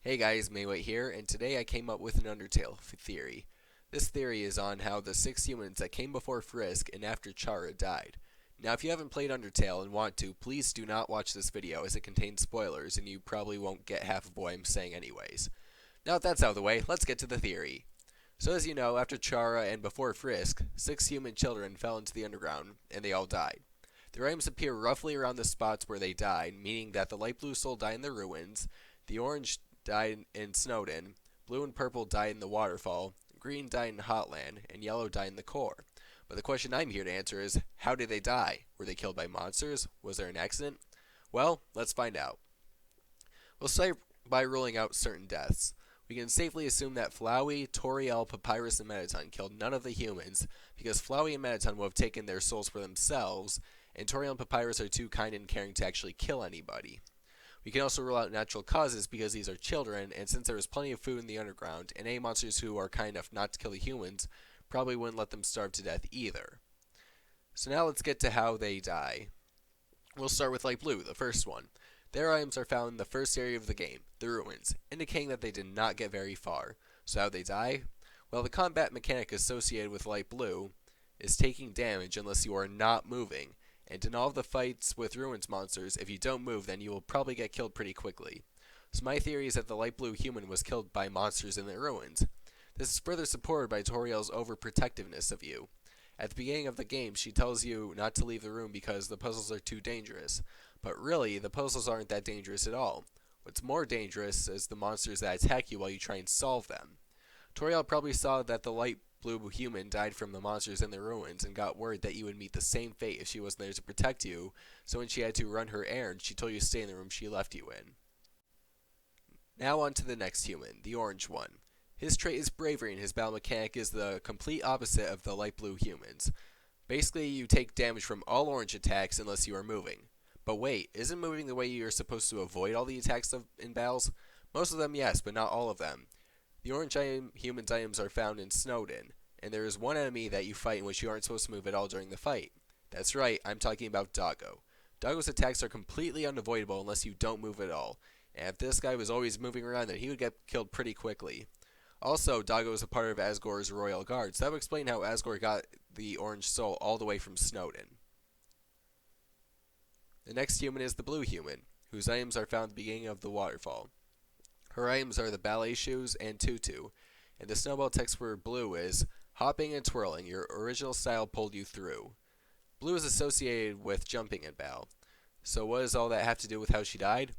Hey guys, Maewtt here, and today I came up with an Undertale theory. This theory is on how the 6 humans that came before Frisk and after Chara died. Now, if you haven't played Undertale and want to, please do not watch this video as it contains spoilers and you probably won't get half of what I'm saying anyways. Now that that's out of the way, let's get to the theory. So as you know, after Chara and before Frisk, 6 human children fell into the underground and they all died. Their items appear roughly around the spots where they died, meaning that the light blue soul died in the ruins, the orange died in Snowden, blue and purple died in the waterfall, green died in Hotland, and yellow died in the core. But the question I'm here to answer is, how did they die? Were they killed by monsters? Was there an accident? Well, let's find out. We'll start by ruling out certain deaths. We can safely assume that Flowey, Toriel, Papyrus, and Mettaton killed none of the humans, because Flowey and Mettaton will have taken their souls for themselves, and Toriel and Papyrus are too kind and caring to actually kill anybody. We can also rule out natural causes because these are children, and since there is plenty of food in the underground, and any monsters who are kind enough not to kill the humans probably wouldn't let them starve to death either. So now let's get to how they die. We'll start with light blue, the first one. Their items are found in the first area of the game, the ruins, indicating that they did not get very far. So how'd they die? Well, the combat mechanic associated with light blue is taking damage unless you are not moving, and in all of the fights with ruins monsters, if you don't move, then you will probably get killed pretty quickly. So my theory is that the light blue human was killed by monsters in the ruins. This is further supported by Toriel's overprotectiveness of you. At the beginning of the game, she tells you not to leave the room because the puzzles are too dangerous. But really, the puzzles aren't that dangerous at all. What's more dangerous is the monsters that attack you while you try and solve them. Toriel probably saw that the light blue human died from the monsters in the ruins and got worried that you would meet the same fate if she wasn't there to protect you, so when she had to run her errand, she told you to stay in the room she left you in. Now on to the next human, the orange one. His trait is bravery and his battle mechanic is the complete opposite of the light blue humans. Basically, you take damage from all orange attacks unless you are moving. But wait, isn't moving the way you're supposed to avoid all the attacks in battles? Most of them, yes, but not all of them. The orange human's items are found in Snowden, and there is one enemy that you fight in which you aren't supposed to move at all during the fight. That's right, I'm talking about Doggo. Doggo's attacks are completely unavoidable unless you don't move at all, and if this guy was always moving around, then he would get killed pretty quickly. Also, Doggo is a part of Asgore's royal guard, so that would explain how Asgore got the orange soul all the way from Snowden. The next human is the blue human, whose items are found at the beginning of the waterfall. Her items are the ballet shoes and tutu, and the snowball text for blue is, hopping and twirling, your original style pulled you through. Blue is associated with jumping in battle. So what does all that have to do with how she died?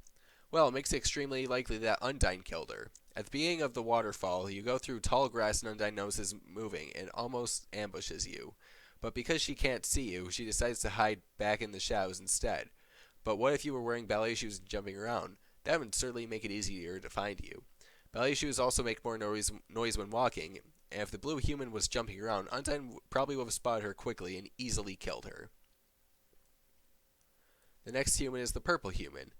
Well, it makes it extremely likely that Undyne killed her. At the beginning of the waterfall, you go through tall grass and Undyne notices moving and almost ambushes you. But because she can't see you, she decides to hide back in the shadows instead. But what if you were wearing ballet shoes and jumping around? That would certainly make it easier to find you. Ballet shoes also make more noise when walking, and if the blue human was jumping around, Undyne probably would have spotted her quickly and easily killed her. The next human is the purple human.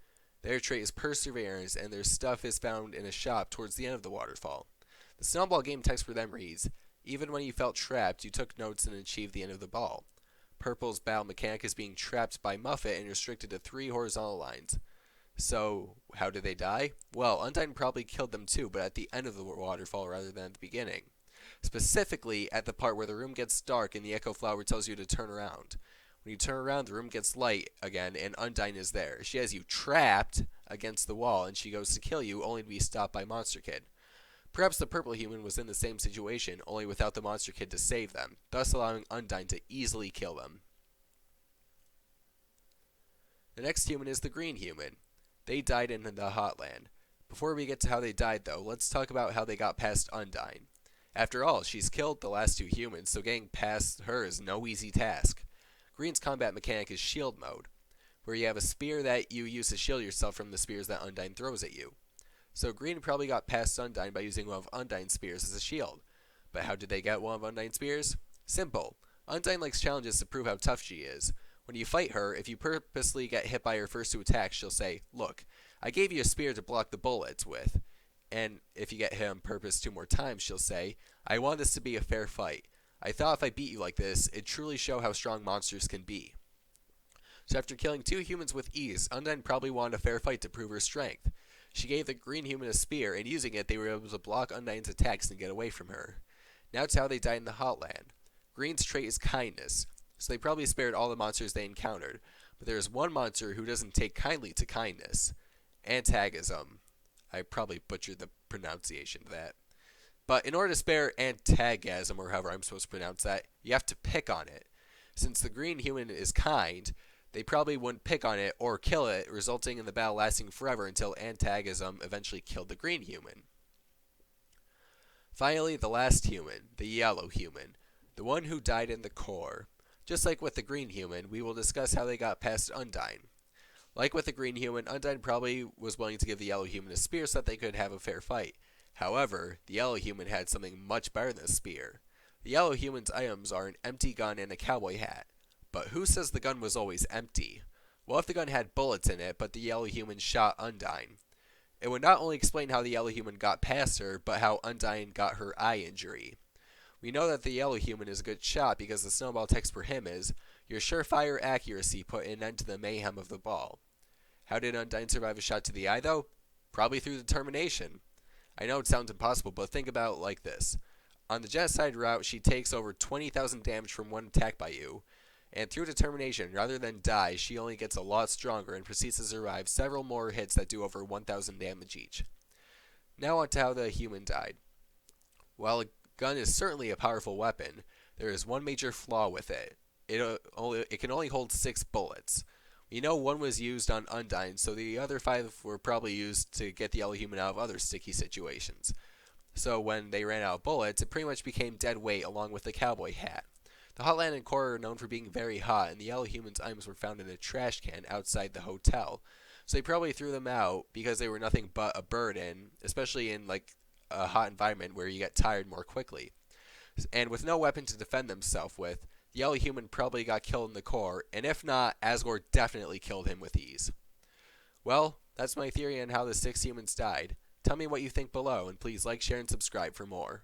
Their trait is perseverance, and their stuff is found in a shop towards the end of the waterfall. The snowball game text for them reads, even when you felt trapped, you took notes and achieved the end of the ball. Purple's battle mechanic is being trapped by Muffet and restricted to 3 horizontal lines. So, how did they die? Well, Undyne probably killed them too, but at the end of the waterfall rather than at the beginning. Specifically, at the part where the room gets dark and the Echo Flower tells you to turn around. When you turn around, the room gets light again, and Undyne is there. She has you trapped against the wall, and she goes to kill you, only to be stopped by Monster Kid. Perhaps the purple human was in the same situation, only without the Monster Kid to save them, thus allowing Undyne to easily kill them. The next human is the green human. They died in the Hotland. Before we get to how they died, though, let's talk about how they got past Undyne. After all, she's killed the last 2 humans, so getting past her is no easy task. Green's combat mechanic is shield mode, where you have a spear that you use to shield yourself from the spears that Undyne throws at you. So Green probably got past Undyne by using one of Undyne's spears as a shield. But how did they get one of Undyne's spears? Simple. Undyne likes challenges to prove how tough she is. When you fight her, if you purposely get hit by her first 2 attacks, she'll say, look, I gave you a spear to block the bullets with. And if you get hit on purpose 2 more times, she'll say, I want this to be a fair fight. I thought if I beat you like this, it'd truly show how strong monsters can be. So after killing 2 humans with ease, Undyne probably wanted a fair fight to prove her strength. She gave the green human a spear, and using it, they were able to block Undyne's attacks and get away from her. Now it's how they died in the Hotland. Green's trait is kindness, so they probably spared all the monsters they encountered, but there is one monster who doesn't take kindly to kindness. Antagonism. I probably butchered the pronunciation of that. But in order to spare antagonism, or however I'm supposed to pronounce that, you have to pick on it. Since the green human is kind, they probably wouldn't pick on it or kill it, resulting in the battle lasting forever until antagonism eventually killed the green human. Finally, the last human, the yellow human, the one who died in the core. Just like with the green human, we will discuss how they got past Undyne. Like with the green human, Undyne probably was willing to give the yellow human a spear so that they could have a fair fight. However, the yellow human had something much better than a spear. The yellow human's items are an empty gun and a cowboy hat. But who says the gun was always empty? Well, if the gun had bullets in it, but the yellow human shot Undyne, it would not only explain how the yellow human got past her, but how Undyne got her eye injury. We know that the yellow human is a good shot because the snowball text for him is, "Your surefire accuracy put an end to the mayhem of the ball." How did Undyne survive a shot to the eye, though? Probably through determination. I know it sounds impossible, but think about it like this. On the genocide route, she takes over 20,000 damage from one attack by you, and through determination, rather than die, she only gets a lot stronger and proceeds to survive several more hits that do over 1,000 damage each. Now on to how the human died. While a gun is certainly a powerful weapon, there is one major flaw with it. It can only hold 6 bullets. We know one was used on Undyne, so the other 5 were probably used to get the yellow human out of other sticky situations. So when they ran out of bullets, it pretty much became dead weight along with the cowboy hat. The Hotland and core are known for being very hot, and the yellow human's items were found in a trash can outside the hotel. So they probably threw them out because they were nothing but a burden, especially in like a hot environment where you get tired more quickly. And with no weapon to defend themselves with, the yellow human probably got killed in the core, and if not, Asgore definitely killed him with ease. Well, that's my theory on how the 6 humans died. Tell me what you think below, and please like, share, and subscribe for more.